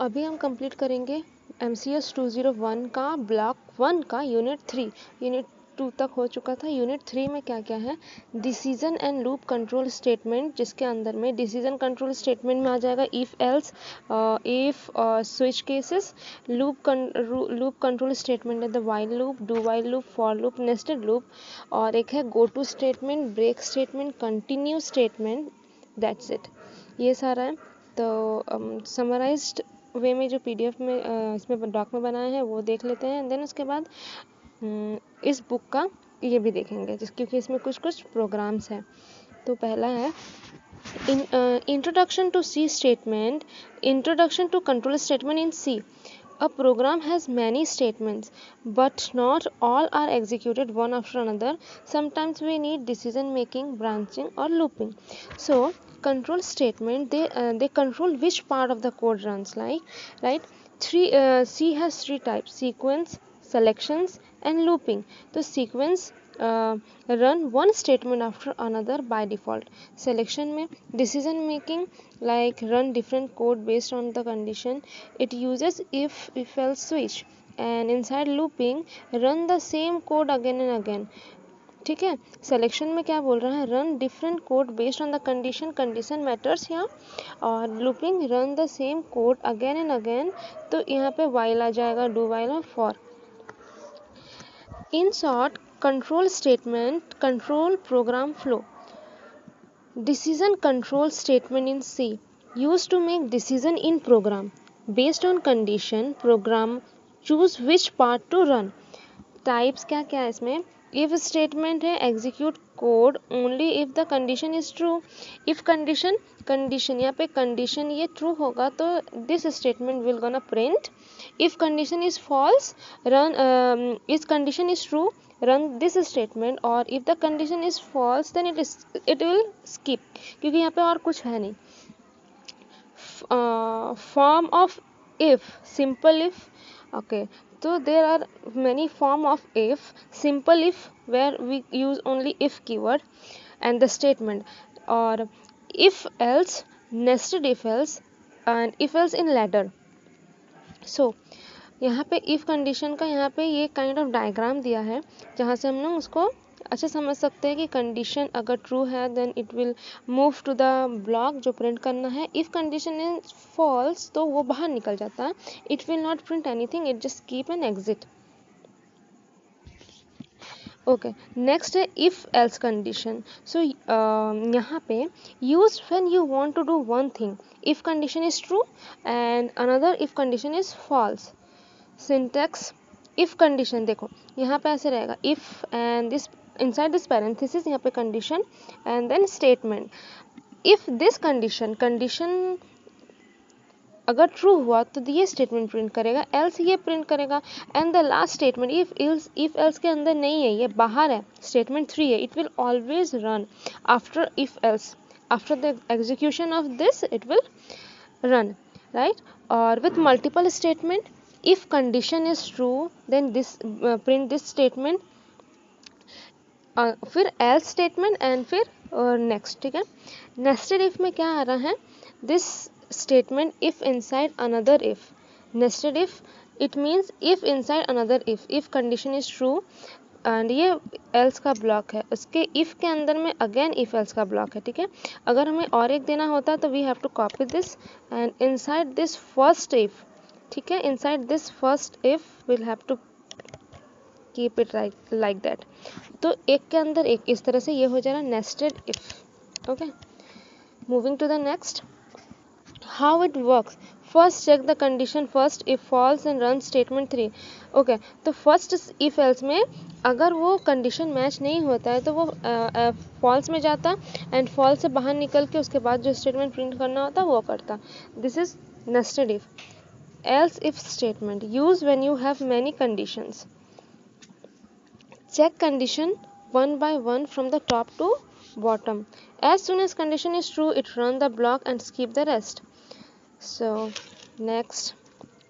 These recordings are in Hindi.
अभी हम कंप्लीट करेंगे MCS 201 का ब्लॉक 1 का यूनिट 3। यूनिट 2 तक हो चुका था। यूनिट 3 में क्या क्या है, decision and loop control statement, जिसके अंदर में डिसीजन कंट्रोल स्टेटमेंट में आ जाएगा if else, if switch cases. Loop control statement है the while loop, do while loop, for loop, nested loop, और एक है go to statement, break statement, continue statement. That's it, ये सारा है। तो समराइज्ड वे में जो PDF में इसमें डॉक में बनाए हैं वो देख लेते हैं। देन उसके बाद इस बुक का ये भी देखेंगे क्योंकि इसमें कुछ कुछ प्रोग्राम्स हैं। तो पहला है introduction to C statement, introduction to control statement in C. A program has many statements, but not all are executed one after another. Sometimes we need decision making, branching, or looping. So, control statement they control which part of the code runs. Right? C has 3 types: sequence, selections, and looping. So, sequence run one statement after another by default. Selection में decision making, like run different code based on the condition. It uses if else switch. And inside looping run the same code again and again. ठीक है। सिलेक्शन में क्या बोल रहा है, run different code based on the condition, condition matters यहाँ। और looping run the same code again and again, तो यहाँ पे वाइल आ जाएगा, डू वाइल और for. In short, control statement control program flow. Decision control statement in C used to make decision in program based on condition. Program choose which part to run. Types क्या क्या है इसमें, if statement है execute code only if the condition is true. if condition यहाँ पे condition ये true होगा तो this statement will gonna print. if condition is false, run if condition is true, run this statement, और if the condition is false then it will skip, क्योंकि यहाँ पे और कुछ है नहीं। Form of if, simple if, okay. So there are many form of if. Simple if, where we use only if keyword and the statement, or if else, nested if else, and if else in ladder. So यहाँ पे if कंडीशन का यहाँ पे ये काइंड ऑफ डायग्राम दिया है, जहाँ से हम लोग उसको अच्छे समझ सकते हैं कि कंडीशन अगर ट्रू है then it will move to the block जो प्रिंट करना है। इफ़ कंडीशन इज फॉल्स तो वो बाहर निकल जाता है, it will not print anything, it just keep an exit. Okay, next है इफ़ एल्स कंडीशन। सो यहाँ पे use when you want to do one thing, if condition is true and another if condition is false. Syntax if condition देखो यहाँ पे ऐसे रहेगा, if and this inside this parenthesis यहाँ पे condition and then statement. If this condition अगर ट्रू हुआ तो ये स्टेटमेंट प्रिंट करेगा, एल्स ये प्रिंट करेगा। And the last statement if else के अंदर नहीं है, ये बाहर है, स्टेटमेंट 3 है, it will always run after if else, after the execution of this it will run, right. और with multiple statement, if condition is true then this print this statement, फिर else statement and फिर next, ठीक है। nested if में क्या आ रहा है, this statement if inside another if, nested if it means if inside another if condition is true and ये else का ब्लॉक है, उसके if के अंदर में अगेन if else का ब्लॉक है, ठीक है। अगर हमें और एक देना होता तो we have to copy this and inside this first if, ठीक है, inside this first if will have to keep it like that. तो एक के अंदर एक, इस तरह से ये हो जाएगा nested if. Okay, moving to the next, how it works. First check the condition first, if false and run statement 3। Okay, तो फर्स्ट इफ एल्स में अगर वो कंडीशन मैच नहीं होता है तो वो फॉल्स में जाता एंड फॉल्स से बाहर निकल के उसके बाद जो स्टेटमेंट प्रिंट करना होता वो करता। This is nested if. Else if statement used when you have many conditions. Check condition one by one from the top to bottom. As soon as condition is true, it run the block and skip the rest. So next,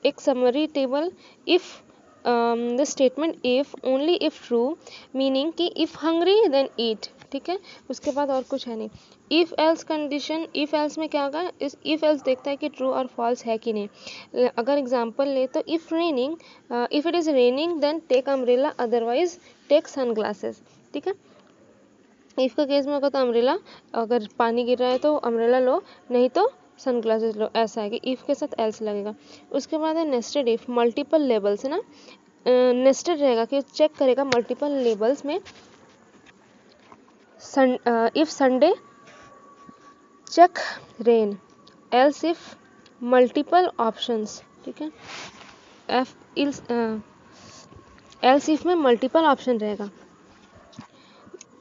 एक summary table. If the statement if only if true, meaning कि if hungry then eat, ठीक है, उसके बाद और कुछ है नहीं। If else condition, if else में क्या होगा, इस इफ़ एल्स देखता है कि ट्रू और फॉल्स है कि नहीं। अगर एग्जांपल ले तो if raining, if it is raining then take umbrella otherwise take sunglasses, ठीक है। इफ़ का केस में होगा तो अम्ब्रेला, अगर पानी गिर रहा है तो अम्ब्रेला लो, नहीं तो सनग्लासेस लो, ऐसा है कि इफ़ के साथ एल्स लगेगा। उसके बाद है नेस्टेड इफ़, मल्टीपल लेबल्स है ना, नेस्टेड रहेगा कि चेक करेगा मल्टीपल लेबल्स में। If Sunday check rain, else if multiple options, ठीक है। एफ एल्स इफ में मल्टीपल ऑप्शन रहेगा।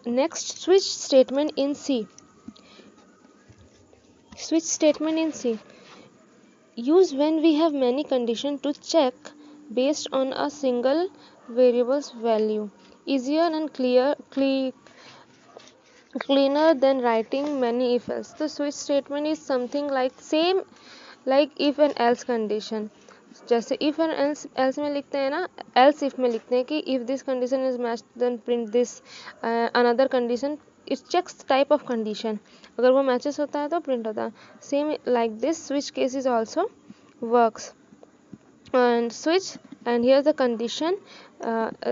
Next switch statement in C, switch statement in C used when we have many conditions to check based on a single variable's value, easier and cleaner than writing many if else. So switch statement is something like same like if and else condition. जैसे if and else में लिखते हैं ना, else if में लिखते हैं कि if this condition is matched then print this, another condition it checks type of condition, अगर वो मैचेस होता है तो प्रिंट होता है। Same like this switch case is also works and switch and here the condition,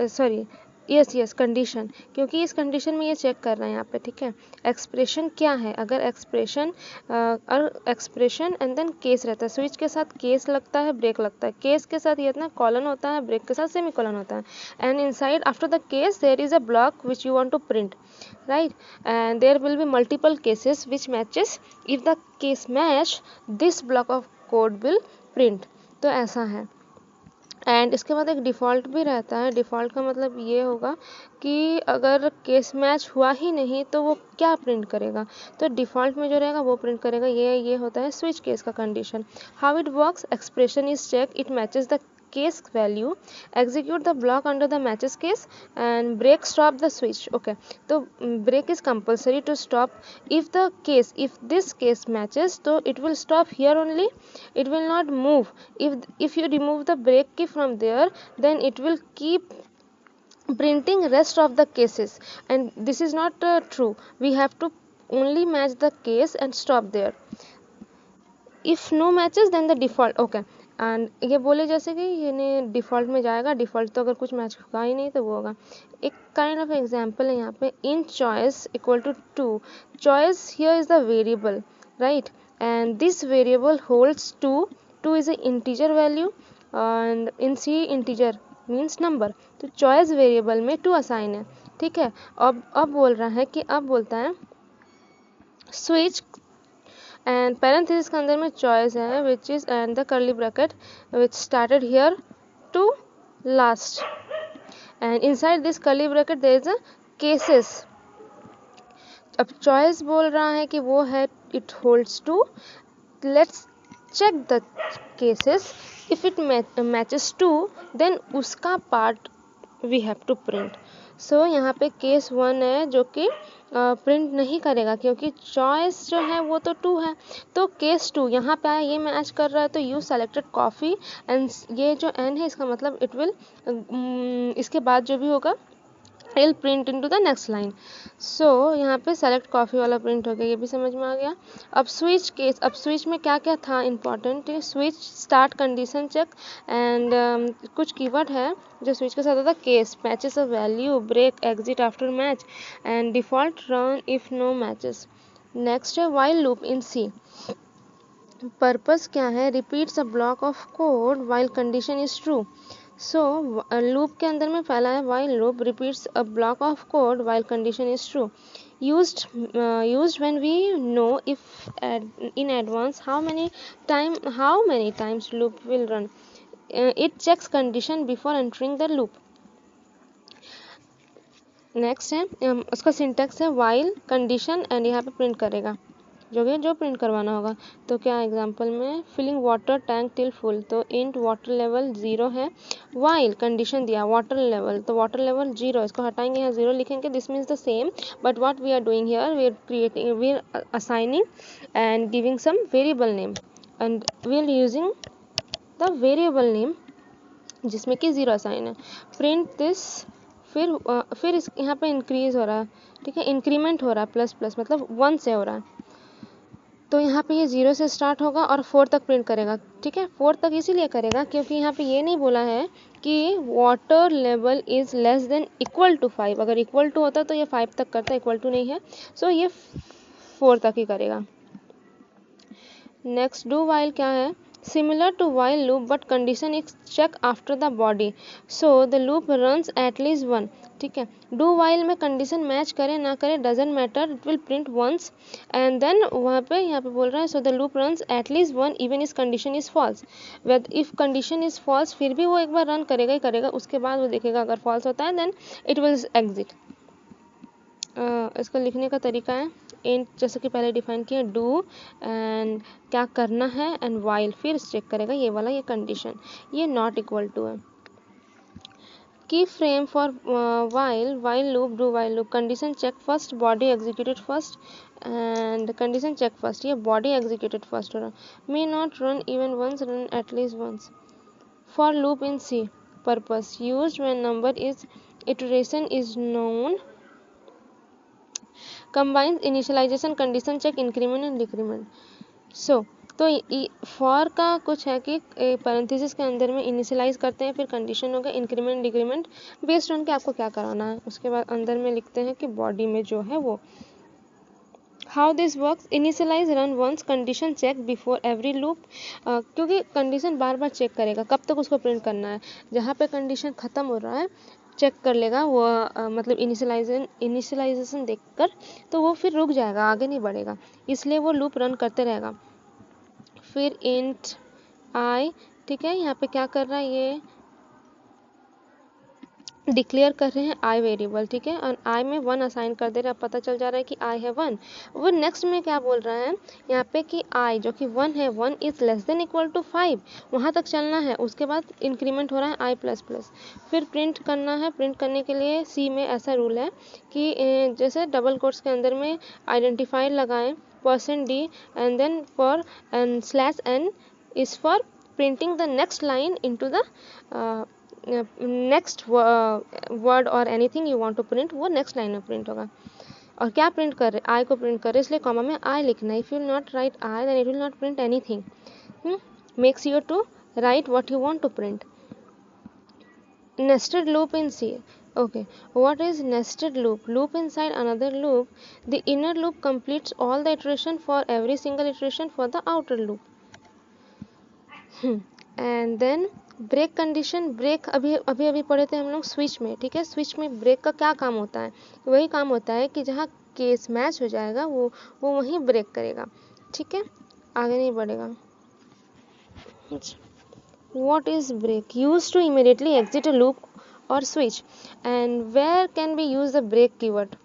sorry yes condition, क्योंकि इस कंडीशन में ये चेक कर रहे हैं यहाँ पे, ठीक है। एक्सप्रेशन क्या है, अगर एक्सप्रेशन और एक्सप्रेशन एंड देन केस रहता है, स्विच के साथ केस लगता है, ब्रेक लगता है, केस के साथ ये इतना कॉलन होता है, ब्रेक के साथ सेमी कॉलन होता है, and inside after the case there is a block which you want to print, right, and there will be multiple cases which matches, if the case match this block of code will print, तो ऐसा है। एंड इसके बाद एक डिफ़ॉल्ट भी रहता है। डिफ़ॉल्ट का मतलब ये होगा कि अगर केस मैच हुआ ही नहीं तो वो क्या प्रिंट करेगा, तो डिफ़ॉल्ट में जो रहेगा वो प्रिंट करेगा। ये होता है स्विच केस का condition. How it works, expression is check, it matches the case value, execute the block under the matches case and break stop the switch, okay, so break is compulsory to stop if this case matches, so it will stop here only, it will not move. If you remove the break key from there then it will keep printing rest of the cases, and this is not true. We have to only match the case and stop there. If no matches then the default, okay, and ये बोले जैसे कि ये डिफ़ॉल्ट में जाएगा, डिफ़ॉल्ट तो अगर कुछ मैच होगा ही नहीं तो वो होगा। एक काइंड ऑफ एग्जांपल है यहाँ पे, int choice equal to 2, choice here is the variable, right, and this variable holds 2 is a integer value and in C integer means number, तो चॉइस वेरिएबल में 2 असाइन है, ठीक है। अब बोल रहा है कि अब बोलता है स्विच एंड पैरेंथेसिस के अंदर में चॉइस है which is and the curly bracket which started here to last, and inside this curly bracket there is a cases. अब चॉइस बोल रहा है कि वो है it holds 2, let's check the cases, if it matches 2 then उसका part we have to print. So यहाँ पे केस 1 है जो कि प्रिंट नहीं करेगा क्योंकि चॉइस जो है वो तो 2 है, तो केस 2 यहाँ पे आया, ये मैच कर रहा है तो यू सेलेक्टेड कॉफ़ी एंड ये जो एन है इसका मतलब इट विल, इसके बाद जो भी होगा it'll print into the next line. So यहाँ पे सेलेक्ट कॉफ़ी वाला प्रिंट हो गया, ये भी समझ में आ गया। अब स्विच केस, अब स्विच में क्या क्या था important, switch start condition check एंड कुछ कीवर्ड है जो स्विच के साथ होता है, case, matches of value, break, exit after match and default run if no matches. Next है while loop in C, purpose क्या है, repeats a block of code while condition is true. So loop के अंदर में पहला है while loop repeats a block of code while condition is true, used when we know if in advance how many times loop will run. It checks condition before entering the loop. Next है उसका सिंटेक्स है वाइल कंडीशन एंड यहाँ पे प्रिंट करेगा जो प्रिंट करवाना होगा। तो क्या एग्जांपल में filling water tank till full, तो इंट वाटर लेवल 0 है, वाइल कंडीशन दिया वाटर लेवल, तो वाटर लेवल 0, इसको हटाएंगे यहाँ 0 लिखेंगे, this means the same but what we are doing here, we are assigning and giving some variable name and we are using the variable name जिसमें कि 0 असाइन है। प्रिंट दिस फिर इस यहाँ पे इंक्रीज हो रहा है, ठीक है, इंक्रीमेंट हो रहा है, प्लस प्लस मतलब 1 से हो रहा है, तो यहाँ पे ये 0 से स्टार्ट होगा और 4 तक प्रिंट करेगा, ठीक है। 4 तक इसीलिए करेगा क्योंकि यहाँ पे ये नहीं बोला है कि water level is less than equal to 5, अगर इक्वल टू होता तो ये 5 तक करता, इक्वल टू नहीं है, सो ये 4 तक ही करेगा। नेक्स्ट डू वाइल क्या है, similar to while loop but condition is check after the body, so the loop runs at least 1, ठीक है। डू वाइल में कंडीशन मैच करे ना करे doesn't matter, it will print once and then वहाँ पे बोल रहा है so the loop runs at least 1 even is condition is false, with if condition is false फिर भी वो एक बार रन करेगा ही करेगा, उसके बाद वो देखेगा अगर फॉल्स होता है देन इट विल एग्जिट। इसको लिखने का तरीका है इन जैसे कि पहले डिफाइन किया, डू एंड क्या करना है एंड वाइल, फिर चेक करेगा ये वाला, ये कंडीशन, ये नॉट इक्वल टू है। की frame for while loop, do while loop, condition check first, body executed first and condition check first, ये बॉडी एग्जीक्यूटेड फर्स्ट हो रहा, may not run even once, run at least once. For loop in C purpose used when number is iteration is known, combines initialization, condition check, increment and decrement। so तो फॉर का कुछ है कि पैरेंथेसिस के अंदर में इनिशियलाइज करते हैं, फिर कंडीशन होगा इंक्रीमेंट डिक्रीमेंट बेस्ड ऑन के आपको क्या कराना है, उसके बाद अंदर में लिखते हैं कि बॉडी में जो है वो how this works, initialize run once, condition check before every loop, क्योंकि कंडीशन बार बार चेक करेगा कब तक उसको प्रिंट करना है, जहाँ पे कंडीशन ख़त्म हो रहा है चेक कर लेगा वो, मतलब इनिशियलाइजेशन देखकर तो वो फिर रुक जाएगा, आगे नहीं बढ़ेगा, इसलिए वो लूप रन करते रहेगा। फिर इंट आई, ठीक है, यहाँ पे क्या कर रहा है, ये डिक्लेयर कर रहे हैं आई वेरिएबल, ठीक है, और आई में 1 असाइन कर दे रहा है, पता चल जा रहा है कि आई है 1। वो नेक्स्ट में क्या बोल रहा है यहाँ पे कि आई जो कि 1 है, 1 is less than equal to 5, वहाँ तक चलना है, उसके बाद इंक्रीमेंट हो रहा है आई प्लस प्लस, फिर प्रिंट करना है। प्रिंट करने के लिए सी में ऐसा रूल है कि जैसे डबल कोट्स के अंदर में आइडेंटिफायर लगाएं %d and then for and /n is for printing the next line into the next word और anything you want to print, वो नेक्स्ट लाइन में प्रिंट होगा। और क्या प्रिंट कर रहे, आई को प्रिंट कर रहे, इसलिए कॉमा में आई लिखना है। If you not write I then it will not print anything, make sure to write what you want to print. Nested loop in C, okay, what is nested loop, loop inside another loop, the inner loop completes all the iteration for every single iteration for the outer loop, and then break condition, break अभी पढ़े थे हम लोग स्विच में, ठीक है, स्विच में ब्रेक का क्या काम होता है, वही काम होता है कि जहाँ केस मैच हो जाएगा वो वहीं ब्रेक करेगा, ठीक है, आगे नहीं बढ़ेगा। What is break, used to immediately exit a loop or switch, and where can we use the break keyword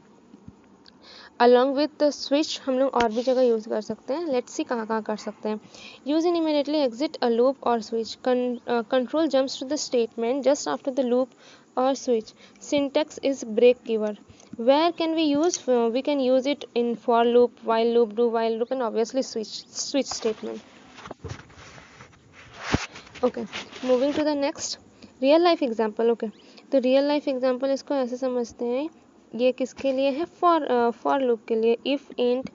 along with the switch, हम लोग और भी जगह यूज़ कर सकते हैं। लेट्स सी कहाँ कर सकते हैं। Use in immediately exit a loop और switch, control jumps to the statement just after the loop or switch, syntax is break keyword। where can we use, we can use it in for loop, while loop, do while loop and obviously switch statement। okay, moving to the next real life example। okay, तो real life example इसको ऐसे समझते हैं, ये किसके लिए है, for loop के लिए। if int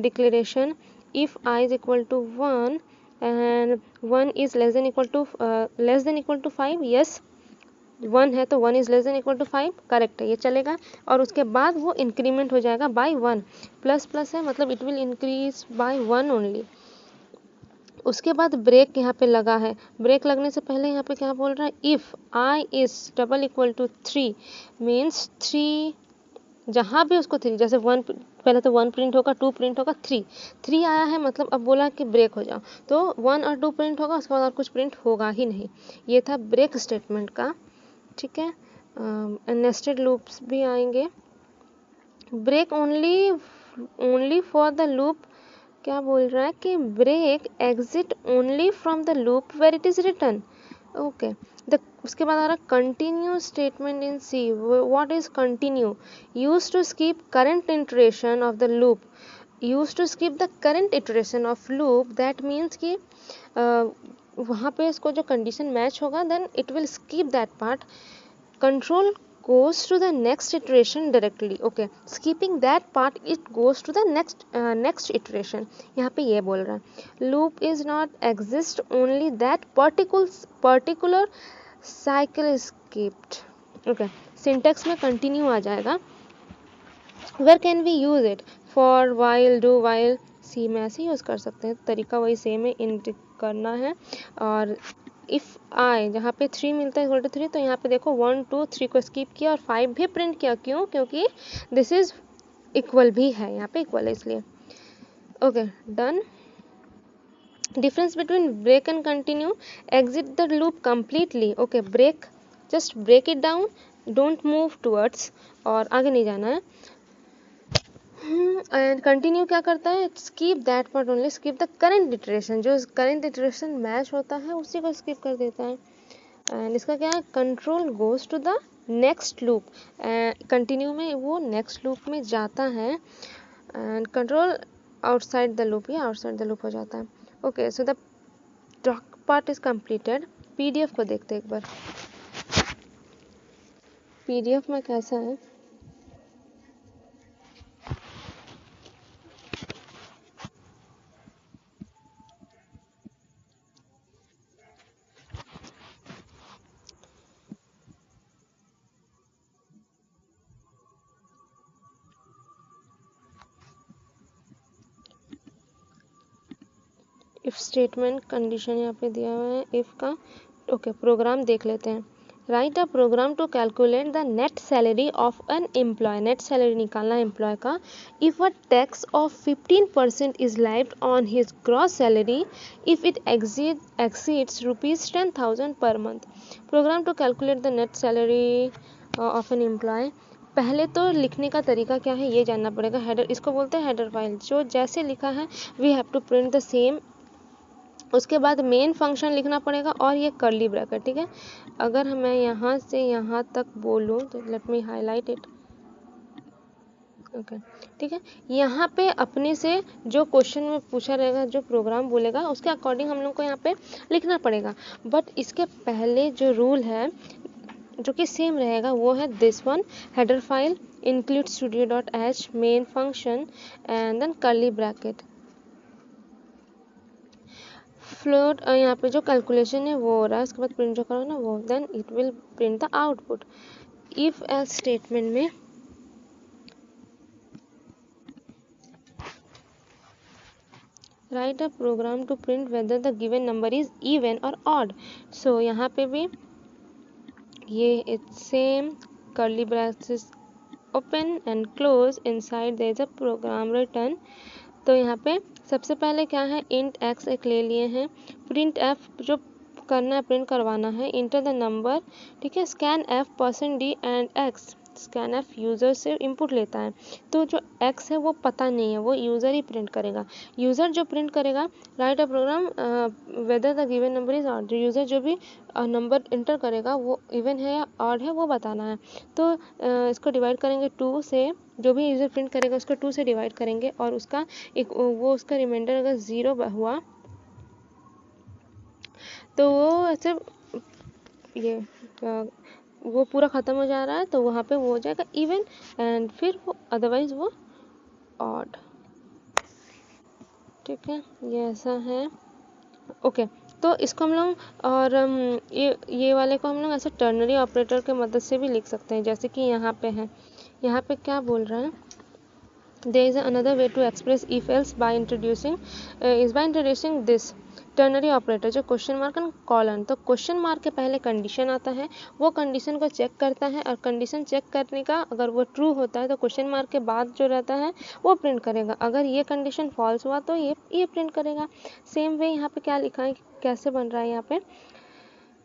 declaration if I is equal to 1 and 1 is less than equal to 5, yes 1 है तो 1 is less than equal to 5, correct है, ये चलेगा। और उसके बाद वो इंक्रीमेंट हो जाएगा बाय 1, प्लस प्लस है मतलब it will increase by 1 only. उसके बाद ब्रेक यहाँ पे लगा है, ब्रेक लगने से पहले यहाँ पे क्या बोल रहा है, if I is double equal to 3 means 3, जहाँ भी उसको 3, जैसे 1 पहले तो 1 प्रिंट होगा, 2 प्रिंट होगा, 3 आया है मतलब अब बोला कि ब्रेक हो जाओ, तो 1 और 2 प्रिंट होगा, उसके बाद और कुछ प्रिंट होगा ही नहीं। ये था ब्रेक स्टेटमेंट का, ठीक है। नेस्टेड लूप्स भी आएंगे। Break only for the loop, क्या बोल रहा है कि break exit only from the loop where it is return. Okay, उसके बाद आ रहा continue statement in C. What is continue, use to skip current iteration of the loop, use to skip the current iteration of loop, that means कि वहाँ पे इसको जो कंडीशन मैच होगा then it will skip that part. Control goes to the next iteration directly. Okay, skipping that part it goes to the next iteration. यहाँ पे ये बोल रहा है loop is not exist only that particular cycle is skipped. Okay, syntax में continue आ जाएगा. Where can we use it? For, while, do, while, सी में ऐसे यूज़ कर सकते हैं. तरीका वही सेम है, इंट करना है. और इफ़ आई जहाँ पे 3 मिलता है इक्वल टू 3, तो यहाँ पे देखो 1 2 3 को स्किप किया और 5 भी प्रिंट किया. क्यों? क्योंकि दिस इज इक्वल भी है, यहाँ पे इक्वल है इसलिए. Okay, done. Difference between break and continue. Exit the loop completely. Okay, break, just break it down, don't move towards, और आगे नहीं जाना है. एंड कंटिन्यू क्या करता है? Skip that part only, skip the current iteration. जो करेंट इटरेशन मैच होता है उसी को स्किप कर देता है. एंड इसका क्या है? Control goes to the next loop. Continue में वो नेक्स्ट लूप में जाता है. And control outside the loop, या आउटसाइड द लूप हो जाता है. Okay, so the talk part is completed. PDF को देखते हैं एक बार. पीडीएफ में कैसा है? इफ स्टेटमेंट कंडीशन यहाँ पे दिया हुआ है इफ का. ओके, प्रोग्राम देख लेते हैं. Write a program to calculate the net salary of an employee. Net salary निकालना है एम्प्लॉय का. If a tax of 15% is levied on his gross salary if it exceeds ₹10,000 per month. Program to calculate the net salary of an employee. पहले तो लिखने का तरीका क्या है ये जानना पड़ेगा. हेडर, इसको बोलते हैं हेडर फाइल. जो जैसे लिखा है we have to print the same. उसके बाद मेन फंक्शन लिखना पड़ेगा और ये कर्ली ब्रैकेट. ठीक है, अगर मैं यहाँ से यहाँ तक बोलूँ तो let me highlight it. Okay, ठीक है. यहाँ पे अपने से जो क्वेश्चन में पूछा रहेगा, जो प्रोग्राम बोलेगा उसके अकॉर्डिंग हम लोग को यहाँ पे लिखना पड़ेगा. बट इसके पहले जो रूल है जो कि सेम रहेगा वो है this one. Header file include studio.h main function and then curly bracket. Float यहाँ पे जो कैलकुलेशन है वो हो रहा है. उसके बाद प्रिंट जो करो ना वो, then it will print the output. If else statement में write a program to print whether the given number is even और ऑड. सो यहाँ पे भी ये it's same. Curly brackets open and close, inside there is a program return. तो यहाँ पे सबसे पहले क्या है? इंट एक्स एक ले लिए हैं. प्रिंट एफ जो करना है, प्रिंट करवाना है. Enter the number. ठीक है, scan F %d and x. Scan F user से इनपुट लेता है. तो जो एक्स है वो पता नहीं है, वो यूज़र ही प्रिंट करेगा. यूज़र जो प्रिंट करेगा write a program whether the given number is odd. User जो भी नंबर इंटर करेगा वो इवन है या ऑड है वो बताना है. तो इसको डिवाइड करेंगे 2 से. जो भी यूज़र प्रिंट करेगा उसको 2 से डिवाइड करेंगे और उसका एक वो उसका रिमाइंडर अगर 0 हुआ तो वो ऐसे ये वो पूरा ख़त्म हो जा रहा है तो वहाँ पे वो हो जाएगा इवन एंड फिर वो अदरवाइज वो ऑड. ठीक है, ये ऐसा है. ओके, तो इसको हम लोग और ये वाले को हम लोग ऐसे टर्नरी ऑपरेटर के मदद से भी लिख सकते हैं. जैसे कि यहाँ पे है, यहाँ पे क्या बोल रहा है? there is another way to express if else by introducing this ternary operator जो क्वेश्चन मार्क एंड कॉलन. तो क्वेश्चन मार्क के पहले कंडीशन आता है, वो कंडीशन को चेक करता है और कंडीशन चेक करने का अगर वो ट्रू होता है तो क्वेश्चन मार्क के बाद जो रहता है वो प्रिंट करेगा. अगर ये कंडीशन फॉल्स हुआ तो ये प्रिंट करेगा. सेम वे यहाँ पे क्या लिखा है, कैसे बन रहा है यहाँ पे.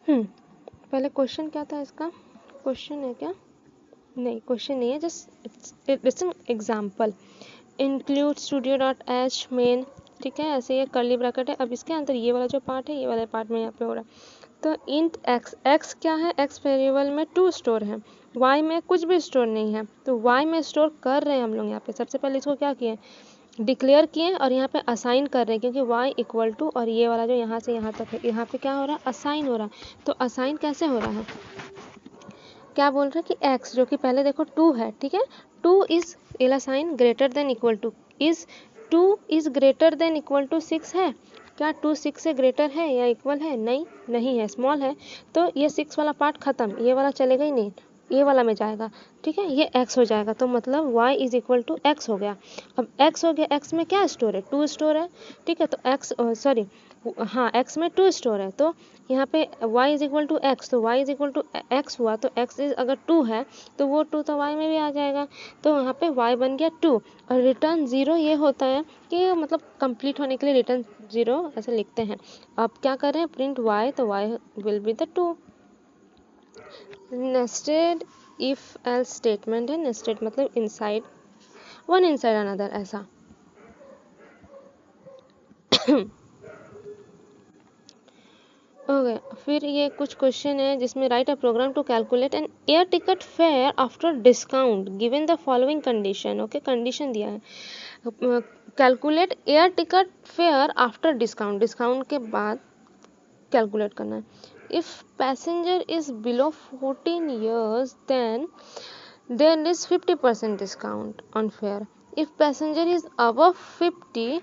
पहले क्वेश्चन क्या था इसका? क्वेश्चन है क्या? नहीं, क्वेश्चन नहीं है, just it's an example. Include studio.h main. ठीक है, ऐसे ये कर्ली ब्रैकेट है. अब इसके अंदर ये वाला जो पार्ट है ये वाला पार्ट में यहाँ पे हो रहा है. तो इंट एक्स. एक्स क्या है? एक्स वेरिएबल में 2 स्टोर है, वाई में कुछ भी स्टोर नहीं है. तो वाई में स्टोर कर रहे हैं हम लोग यहाँ पे. सबसे पहले इसको क्या किए? डिक्लेयर किए और यहाँ पे असाइन कर रहे हैं क्योंकि y इक्वल टू और ये वाला जो यहाँ से यहाँ तक है यहाँ पे क्या हो रहा है? असाइन हो रहा है. तो असाइन कैसे हो रहा है? क्या बोल रहा है कि x जो कि पहले देखो 2 है, ठीक है, 2 इज एला sign greater than equal to, is 2 is greater than equal to 6 है, क्या 2 6 से ग्रेटर है या इक्वल है? नहीं, नहीं है, स्मॉल है, तो ये 6 वाला पार्ट खत्म, ये वाला चलेगा ही नहीं, ये वाला में जाएगा, ठीक है, ये x हो जाएगा, तो मतलब y is equal to x हो गया। अब x हो गया, x में क्या स्टोर है? 2 स्टोर है, ठीक है, तो x सॉरी हाँ x में 2 स्टोर है, तो यहाँ पे y is equal to X, तो y is equal to X हुआ, तो x इज अगर 2 है तो वो 2 तो y में भी आ जाएगा, तो यहाँ पे y बन गया 2। और रिटर्न 0 ये होता है कि मतलब कंप्लीट होने के लिए रिटर्न 0 ऐसे लिखते हैं। अब क्या करें, प्रिंट y, तो y will be the 2। Nested if else statement है, नेस्टेड मतलब इनसाइड, वन इनसाइड अनदर ऐसा। ओके फिर ये कुछ क्वेश्चन है जिसमें write a program to calculate an air ticket fare after discount given the following condition. Okay condition दिया है, calculate air ticket fare after discount, discount के बाद कैलकुलेट करना है। If passenger is below 14 years then is 50% discount on fare. If passenger is above 50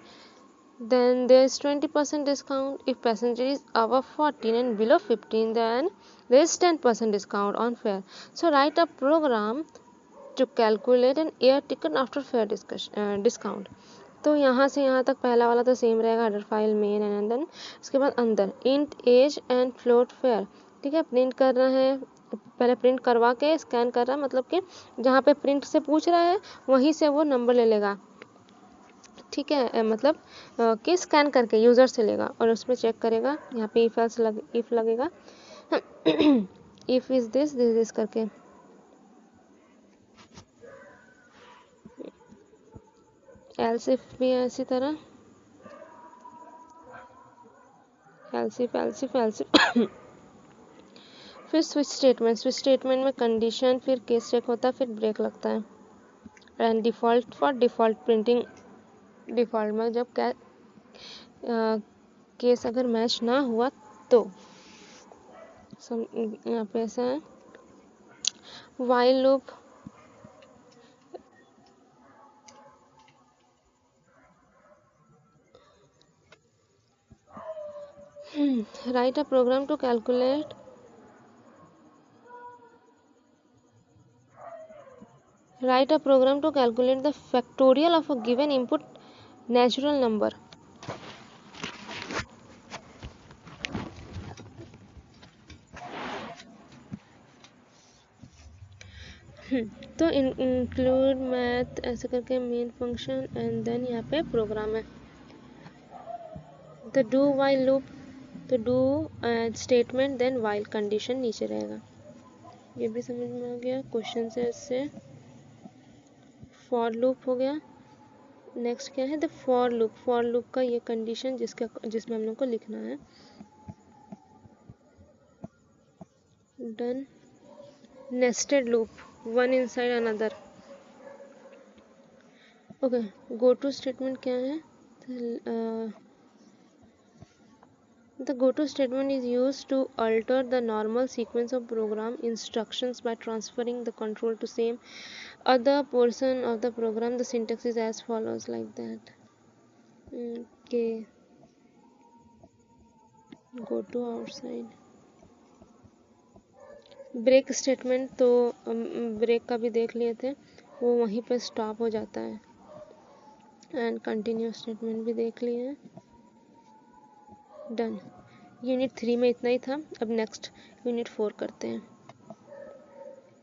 then there is 20% discount. If passenger is above 14 and below 15 then there is 10% discount on fare. So write a program to calculate an air ticket after fare discount. तो यहाँ से यहाँ तक पहला वाला तो सेम रहेगा, header file main and then उसके बाद अंदर int age and float fare, ठीक है, प्रिंट कर रहा है, पहले प्रिंट करवा के स्कैन कर रहा है, मतलब कि जहाँ पे प्रिंट से पूछ रहा है वहीं से वो नंबर ले लेगा, ठीक है, मतलब कि स्कैन करके यूज़र से लेगा और उसमें चेक करेगा, यहाँ पे इफ लगेगा इफ इज दिस करके, एल्स इफ भी है इसी तरह, एल्स इफ फिर स्विच स्टेटमेंट में कंडीशन, फिर केस चेक होता है, फिर ब्रेक लगता है, and default for default printing, default में जब केस अगर मैच ना हुआ तो यहाँ पे ऐसा है, while loop, write a program to calculate the factorial of a given input natural number. तो इंक्लूड मैथ ऐसे करके मेन फंक्शन एंड देन यहाँ पे प्रोग्राम है, तो डू वाइल लूप, तो do statement then while condition नीचे रहेगा। ये भी समझ में आ गया क्वेश्चन से। इससे फॉर लूप हो गया। नेक्स्ट क्या है, द फॉर लूप का ये कंडीशन जिसमें हम लोग को लिखना है। Done. Nested loop, one inside another. Okay, go to statement क्या है, the go-to statement is used to alter the normal sequence of program instructions by transferring the control to same other portion of the program. The syntax is as follows, like that. Okay, go to outside. Break statement तो ब्रेक का भी देख लिए थे, वो वहीं पे स्टॉप हो जाता है। एंड कंटिन्यू स्टेटमेंट भी देख लिए हैं। डन। यूनिट 3 में इतना ही था, अब नेक्स्ट यूनिट 4 करते हैं।